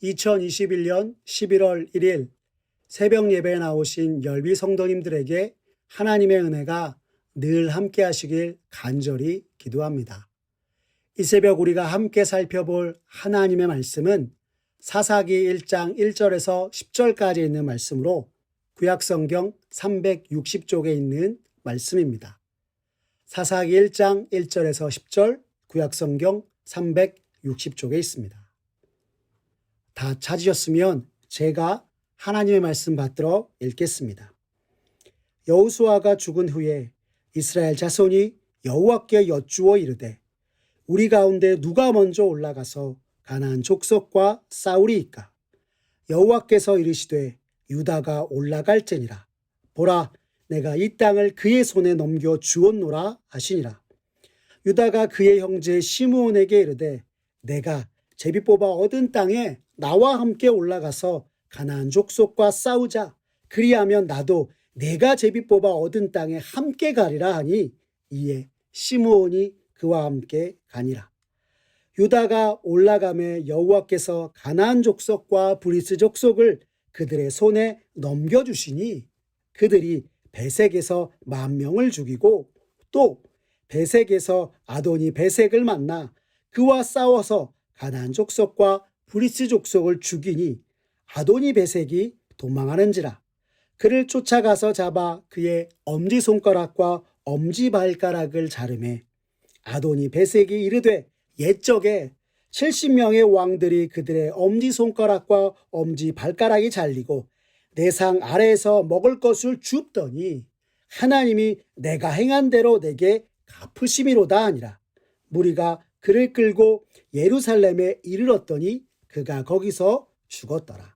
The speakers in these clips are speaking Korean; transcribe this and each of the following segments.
2021년 11월 1일 새벽 예배에 나오신 열비 성도님들에게 하나님의 은혜가 늘 함께 하시길 간절히 기도합니다. 이 새벽 우리가 함께 살펴볼 하나님의 말씀은 사사기 1장 1절에서 10절까지 있는 말씀으로 구약성경 360쪽에 있는 말씀입니다. 사사기 1장 1절에서 10절 구약성경 360쪽에 있습니다. 다 찾으셨으면 제가 하나님의 말씀 받들어 읽겠습니다. 여호수아가 죽은 후에 이스라엘 자손이 여호와께 여쭈어 이르되 우리 가운데 누가 먼저 올라가서 가나안 족속과 싸우리이까? 여호와께서 이르시되 유다가 올라갈지니라. 보라, 내가 이 땅을 그의 손에 넘겨 주었노라 하시니라. 유다가 그의 형제 시므온에게 이르되 내가 제비 뽑아 얻은 땅에 나와 함께 올라가서 가나안 족속과 싸우자. 그리하면 나도 내가 제비 뽑아 얻은 땅에 함께 가리라 하니 이에 시므온이 그와 함께 가니라. 유다가 올라가매 여호와께서 가나안 족속과 브리스 족속을 그들의 손에 넘겨주시니 그들이 베색에서 10,000명을 죽이고 또 베색에서 아도니 베색을 만나 그와 싸워서 가나안 족속과 브리스 족속을 죽이니 아도니 베색이 도망하는지라. 그를 쫓아가서 잡아 그의 엄지손가락과 엄지발가락을 자르매 아도니 베색이 이르되 옛적에 70명의 왕들이 그들의 엄지손가락과 엄지발가락이 잘리고 내 상 아래에서 먹을 것을 줍더니 하나님이 내가 행한 대로 내게 갚으심이로다 하니라. 무리가 그를 끌고 예루살렘에 이르렀더니 그가 거기서 죽었더라.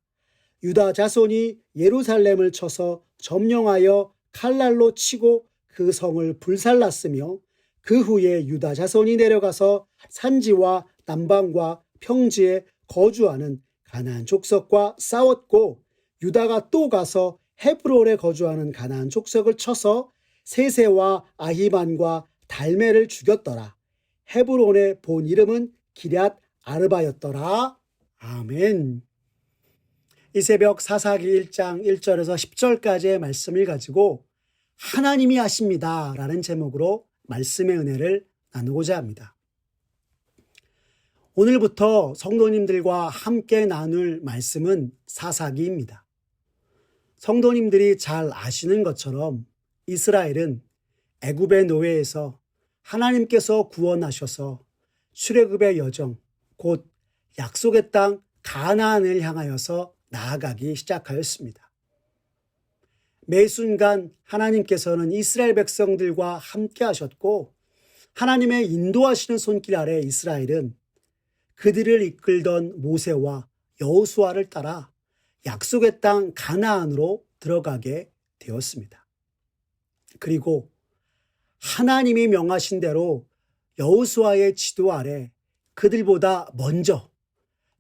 유다 자손이 예루살렘을 쳐서 점령하여 칼날로 치고 그 성을 불살랐으며 그 후에 유다 자손이 내려가서 산지와 남방과 평지에 거주하는 가나안 족속과 싸웠고 유다가 또 가서 헤브론에 거주하는 가나안 족속을 쳐서 세세와 아히만과 달메를 죽였더라. 헤브론의 본 이름은 기럇 아르바였더라. 아멘. 이 새벽 사사기 1장 1절에서 10절까지의 말씀을 가지고 하나님이 하십니다 라는 제목으로 말씀의 은혜를 나누고자 합니다. 오늘부터 성도님들과 함께 나눌 말씀은 사사기입니다. 성도님들이 잘 아시는 것처럼 이스라엘은 애굽의 노예에서 하나님께서 구원하셔서 출애굽의 여정, 곧 약속의 땅 가나안을 향하여서 나아가기 시작하였습니다. 매 순간 하나님께서는 이스라엘 백성들과 함께 하셨고 하나님의 인도하시는 손길 아래 이스라엘은 그들을 이끌던 모세와 여호수아를 따라 약속의 땅 가나안으로 들어가게 되었습니다. 그리고 하나님이 명하신 대로 여호수아의 지도 아래 그들보다 먼저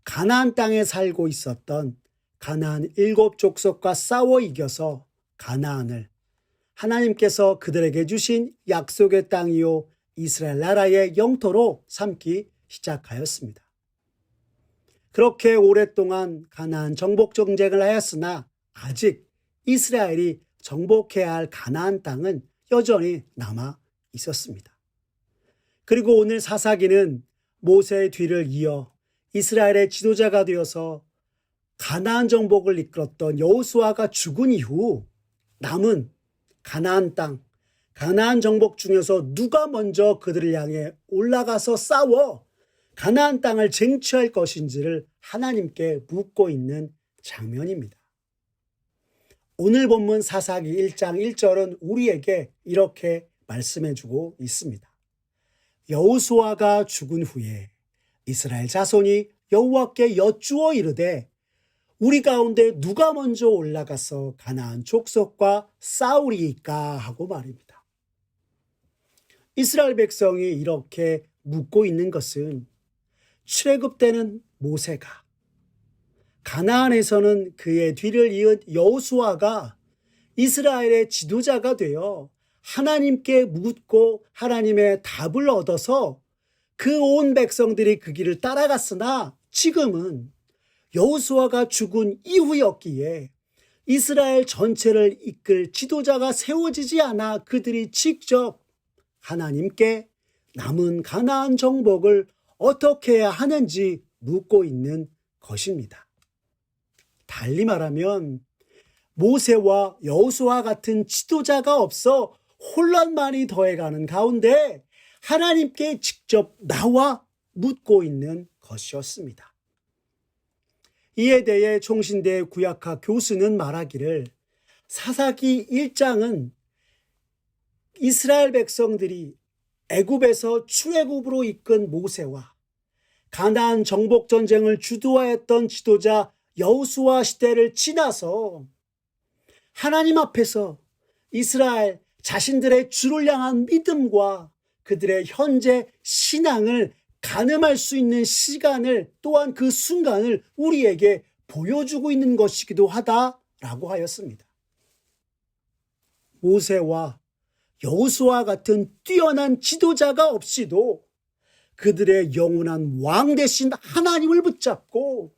가나안 땅에 살고 있었던 가나안 7족속과 싸워 이겨서 가나안을 하나님께서 그들에게 주신 약속의 땅이요 이스라엘 나라의 영토로 삼기 시작하였습니다. 그렇게 오랫동안 가나안 정복 정쟁을 하였으나 아직 이스라엘이 정복해야 할 가나안 땅은 여전히 남아 있었습니다. 그리고 오늘 사사기는 모세의 뒤를 이어 이스라엘의 지도자가 되어서 가나안 정복을 이끌었던 여호수아가 죽은 이후 남은 가나안 땅, 가나안 정복 중에서 누가 먼저 그들을 향해 올라가서 싸워 가나안 땅을 쟁취할 것인지를 하나님께 묻고 있는 장면입니다. 오늘 본문 사사기 1장 1절은 우리에게 이렇게 말씀해주고 있습니다. 여호수아가 죽은 후에 이스라엘 자손이 여호와께 여쭈어 이르되 우리 가운데 누가 먼저 올라가서 가나안 족속과 싸우리이까 하고 말입니다. 이스라엘 백성이 이렇게 묻고 있는 것은 출애굽 때는 모세가, 가나안에서는 그의 뒤를 이은 여호수아가 이스라엘의 지도자가 되어 하나님께 묻고 하나님의 답을 얻어서 그 온 백성들이 그 길을 따라갔으나 지금은 여호수아가 죽은 이후였기에 이스라엘 전체를 이끌 지도자가 세워지지 않아 그들이 직접 하나님께 남은 가나안 정복을 어떻게 해야 하는지 묻고 있는 것입니다. 달리 말하면 모세와 여호수아 같은 지도자가 없어 혼란만이 더해가는 가운데 하나님께 직접 나와 묻고 있는 것이었습니다. 이에 대해 총신대 구약학 교수는 말하기를 사사기 1장은 이스라엘 백성들이 애굽에서 출애굽으로 이끈 모세와 가나안 정복 전쟁을 주도하였던 지도자 여호수아 시대를 지나서 하나님 앞에서 이스라엘 자신들의 주를 향한 믿음과 그들의 현재 신앙을 가늠할 수 있는 시간을 또한 그 순간을 우리에게 보여주고 있는 것이기도 하다라고 하였습니다. 모세와 여호수아 같은 뛰어난 지도자가 없이도 그들의 영원한 왕 되신 하나님을 붙잡고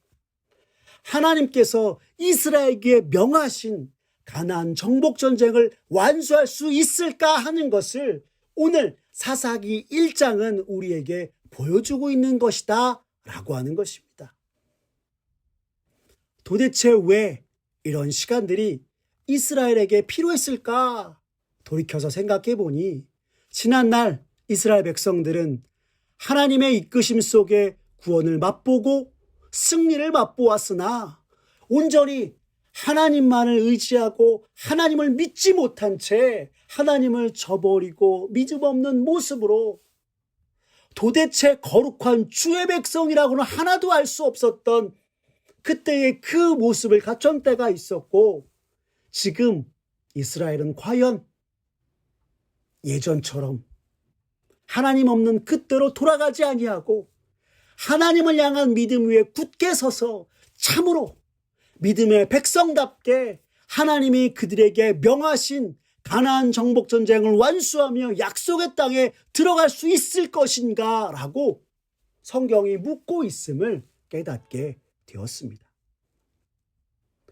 하나님께서 이스라엘에게 명하신 가나안 정복 전쟁을 완수할 수 있을까 하는 것을 오늘 사사기 1장은 우리에게 보여주고 있는 것이다 라고 하는 것입니다. 도대체 왜 이런 시간들이 이스라엘에게 필요했을까? 돌이켜서 생각해 보니 지난날 이스라엘 백성들은 하나님의 이끄심 속에 구원을 맛보고 승리를 맛보았으나 온전히 하나님만을 의지하고 하나님을 믿지 못한 채 하나님을 저버리고 믿음 없는 모습으로 도대체 거룩한 주의 백성이라고는 하나도 알 수 없었던 그때의 그 모습을 갖춘 때가 있었고, 지금 이스라엘은 과연 예전처럼 하나님 없는 그때로 돌아가지 아니하고 하나님을 향한 믿음 위에 굳게 서서 참으로 믿음의 백성답게 하나님이 그들에게 명하신 가나안 정복 전쟁을 완수하며 약속의 땅에 들어갈 수 있을 것인가 라고 성경이 묻고 있음을 깨닫게 되었습니다.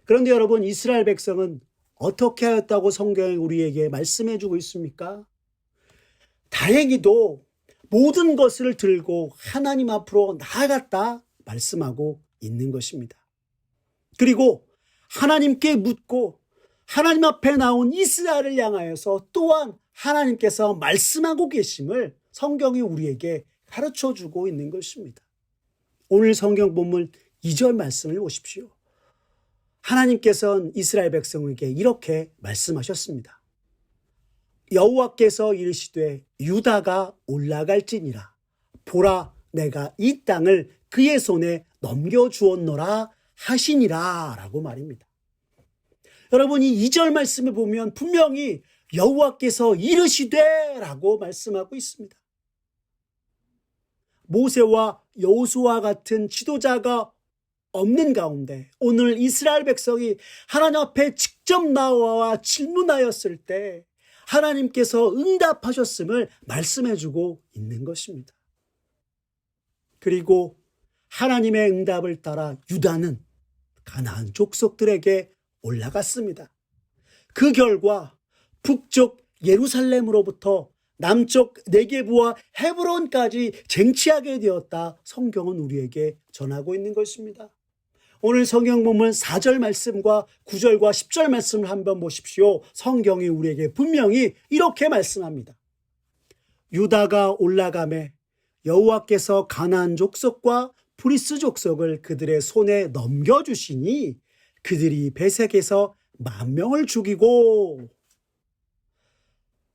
그런데 여러분, 이스라엘 백성은 어떻게 하였다고 성경이 우리에게 말씀해 주고 있습니까? 다행히도 모든 것을 들고 하나님 앞으로 나아갔다 말씀하고 있는 것입니다. 그리고 하나님께 묻고 하나님 앞에 나온 이스라엘을 향하여서 또한 하나님께서 말씀하고 계심을 성경이 우리에게 가르쳐 주고 있는 것입니다. 오늘 성경 본문 2절 말씀을 보십시오. 하나님께서는 이스라엘 백성에게 이렇게 말씀하셨습니다. 여호와께서 이르시되 유다가 올라갈지니라. 보라, 내가 이 땅을 그의 손에 넘겨주었노라 하시니라 라고 말입니다. 여러분, 이 2절 말씀을 보면 분명히 여호와께서 이르시되 라고 말씀하고 있습니다. 모세와 여호수아 같은 지도자가 없는 가운데 오늘 이스라엘 백성이 하나님 앞에 직접 나와 질문하였을 때 하나님께서 응답하셨음을 말씀해주고 있는 것입니다. 그리고 하나님의 응답을 따라 유다는 가나안 족속들에게 올라갔습니다. 그 결과 북쪽 예루살렘으로부터 남쪽 네게부와 헤브론까지 쟁취하게 되었다 성경은 우리에게 전하고 있는 것입니다. 오늘 성경 본문 4절 말씀과 9절과 10절 말씀을 한번 보십시오. 성경이 우리에게 분명히 이렇게 말씀합니다. 유다가 올라가매 여호와께서 가나안 족속과 브리스 족속을 그들의 손에 넘겨주시니 그들이 베색에서 10,000명을 죽이고,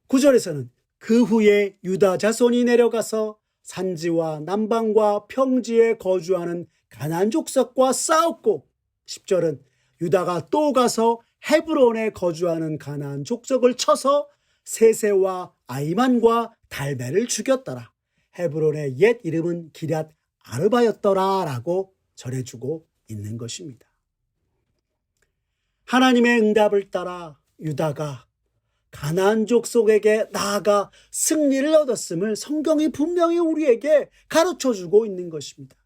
9절에서는 그 후에 유다 자손이 내려가서 산지와 남방과 평지에 거주하는 가나안 족속과 싸웠고, 10절은 유다가 또 가서 헤브론에 거주하는 가나안 족속을 쳐서 세세와 아이만과 달베를 죽였더라. 헤브론의 옛 이름은 기럇 아르바였더라 라고 전해주고 있는 것입니다. 하나님의 응답을 따라 유다가 가나안 족속에게 나아가 승리를 얻었음을 성경이 분명히 우리에게 가르쳐주고 있는 것입니다.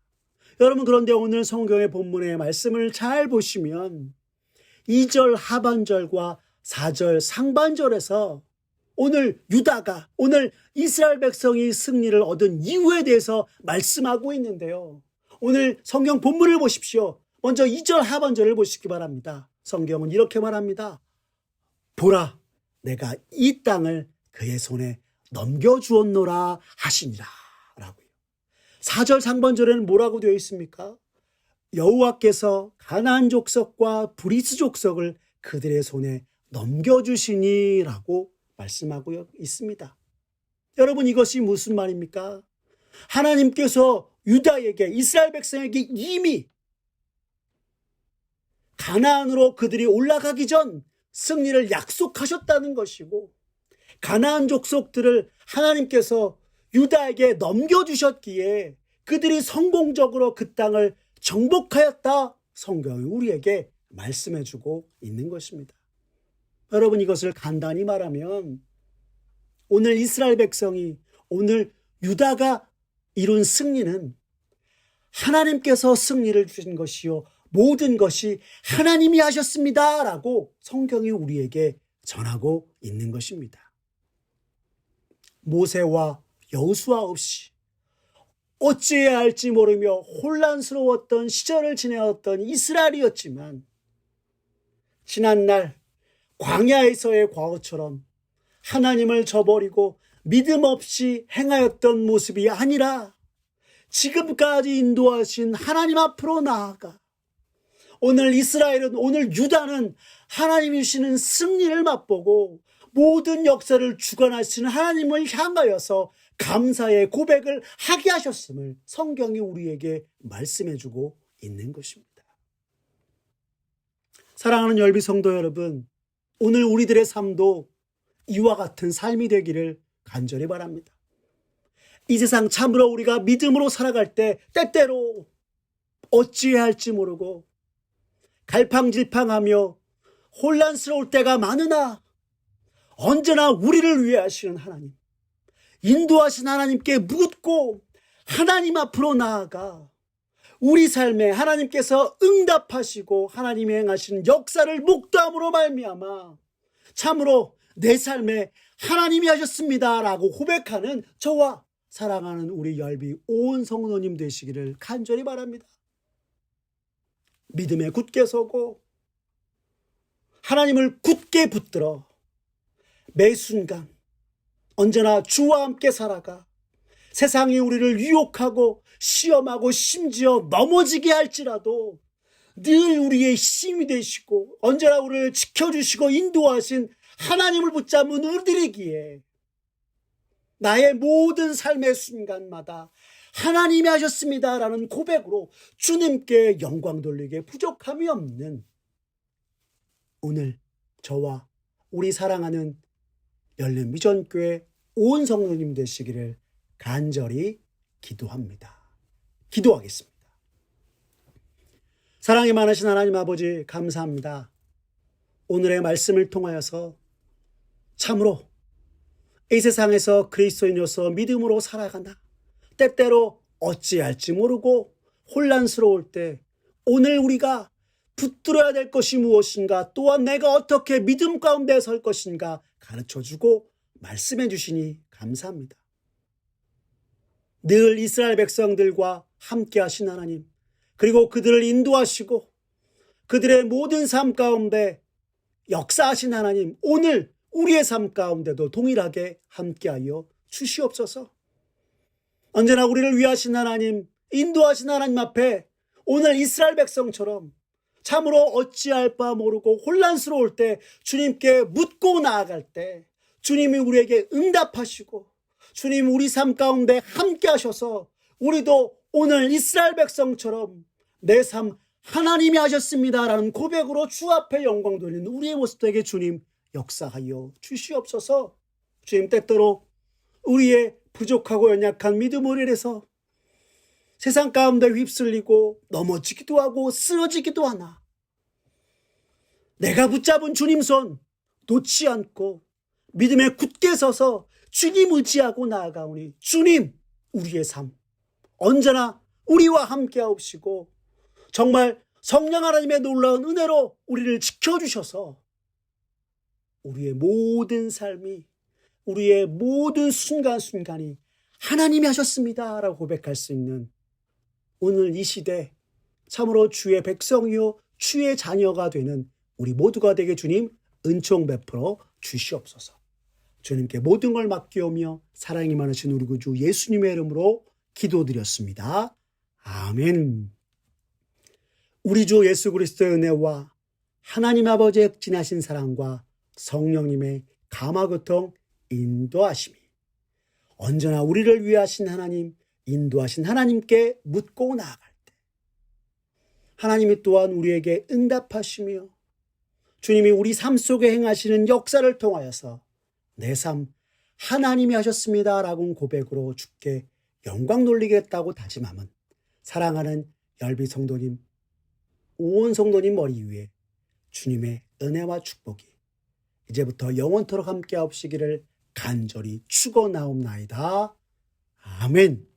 여러분, 그런데 오늘 성경의 본문의 말씀을 잘 보시면 2절 하반절과 4절 상반절에서 오늘 유다가, 오늘 이스라엘 백성이 승리를 얻은 이유에 대해서 말씀하고 있는데요. 오늘 성경 본문을 보십시오. 먼저 2절 하반절을 보시기 바랍니다. 성경은 이렇게 말합니다. 보라, 내가 이 땅을 그의 손에 넘겨주었노라 하시니라 라고요. 4절 상반절에는 뭐라고 되어 있습니까? 여호와께서 가나안 족속과 브리스 족속을 그들의 손에 넘겨주시니 라고 말씀하고 있습니다. 여러분, 이것이 무슨 말입니까? 하나님께서 유다에게, 이스라엘 백성에게 이미 가나안으로 그들이 올라가기 전 승리를 약속하셨다는 것이고, 가나안 족속들을 하나님께서 유다에게 넘겨주셨기에 그들이 성공적으로 그 땅을 정복하였다, 성경이 우리에게 말씀해주고 있는 것입니다. 여러분, 이것을 간단히 말하면 오늘 이스라엘 백성이, 오늘 유다가 이룬 승리는 하나님께서 승리를 주신 것이요 모든 것이 하나님이 하셨습니다 라고 성경이 우리에게 전하고 있는 것입니다. 모세와 여호수아 없이 어찌해야 할지 모르며 혼란스러웠던 시절을 지내었던 이스라엘이었지만, 지난날 광야에서의 과거처럼 하나님을 저버리고 믿음 없이 행하였던 모습이 아니라 지금까지 인도하신 하나님 앞으로 나아가 오늘 이스라엘은, 오늘 유다는 하나님이 주시는 승리를 맛보고 모든 역사를 주관하시는 하나님을 향하여서 감사의 고백을 하게 하셨음을 성경이 우리에게 말씀해주고 있는 것입니다. 사랑하는 열비 성도 여러분, 오늘 우리들의 삶도 이와 같은 삶이 되기를 간절히 바랍니다. 이 세상 참으로 우리가 믿음으로 살아갈 때 때때로 어찌해야 할지 모르고 갈팡질팡하며 혼란스러울 때가 많으나, 언제나 우리를 위해 하시는 하나님, 인도하신 하나님께 묻고 하나님 앞으로 나아가 우리 삶에 하나님께서 응답하시고 하나님이 행하신 역사를 목도함으로 말미암아 참으로 내 삶에 하나님이 하셨습니다 라고 고백하는 저와 사랑하는 우리 열비 온 성도님 되시기를 간절히 바랍니다. 믿음에 굳게 서고 하나님을 굳게 붙들어 매 순간 언제나 주와 함께 살아가 세상이 우리를 유혹하고 시험하고 심지어 넘어지게 할지라도 늘 우리의 힘이 되시고 언제나 우리를 지켜주시고 인도하신 하나님을 붙잡은 우리들이기에 나의 모든 삶의 순간마다 하나님이 하셨습니다라는 고백으로 주님께 영광 돌리기에 부족함이 없는 오늘 저와 우리 사랑하는 열린 미전교회 온 성도님 되시기를 간절히 기도합니다. 기도하겠습니다. 사랑이 많으신 하나님 아버지, 감사합니다. 오늘의 말씀을 통하여서 참으로 이 세상에서 그리스도인으로서 믿음으로 살아가나 때때로 어찌할지 모르고 혼란스러울 때 오늘 우리가 붙들어야 될 것이 무엇인가, 또한 내가 어떻게 믿음 가운데 설 것인가 가르쳐주고 말씀해 주시니 감사합니다. 늘 이스라엘 백성들과 함께 하신 하나님, 그리고 그들을 인도하시고 그들의 모든 삶 가운데 역사하신 하나님, 오늘 우리의 삶 가운데도 동일하게 함께하여 주시옵소서. 언제나 우리를 위하신 하나님, 인도하신 하나님 앞에 오늘 이스라엘 백성처럼 참으로 어찌할 바 모르고 혼란스러울 때 주님께 묻고 나아갈 때 주님이 우리에게 응답하시고 주님 우리 삶 가운데 함께 하셔서 우리도 오늘 이스라엘 백성처럼 내 삶 하나님이 하셨습니다라는 고백으로 주 앞에 영광 돌리는 우리의 모습 되게 주님 역사하여 주시옵소서. 주님, 때때로 우리의 부족하고 연약한 믿음을 인해서 세상 가운데 휩쓸리고 넘어지기도 하고 쓰러지기도 하나 내가 붙잡은 주님 손 놓지 않고 믿음에 굳게 서서 주님 의지하고 나아가오니 주님, 우리의 삶 언제나 우리와 함께 하옵시고 정말 성령 하나님의 놀라운 은혜로 우리를 지켜주셔서 우리의 모든 삶이, 우리의 모든 순간순간이 하나님이 하셨습니다 라고 고백할 수 있는 오늘 이 시대 참으로 주의 백성이요 주의 자녀가 되는 우리 모두가 되게 주님 은총 베풀어 주시옵소서. 주님께 모든 걸 맡기오며 사랑이 많으신 우리 구주 예수님의 이름으로 기도드렸습니다. 아멘. 우리 주 예수 그리스도의 은혜와 하나님 아버지의 극진하신 사랑과 성령님의 감화교통 인도하심이 언제나 우리를 위하신 하나님, 인도하신 하나님께 묻고 나아갈 때 하나님이 또한 우리에게 응답하시며 주님이 우리 삶 속에 행하시는 역사를 통하여서 내 삶 하나님이 하셨습니다 라고 고백으로 주께 영광 돌리겠다고 다짐함은 사랑하는 열비 성도님, 온 성도님 머리 위에 주님의 은혜와 축복이 이제부터 영원토록 함께 하옵시기를 간절히 축원하옵나이다. 아멘.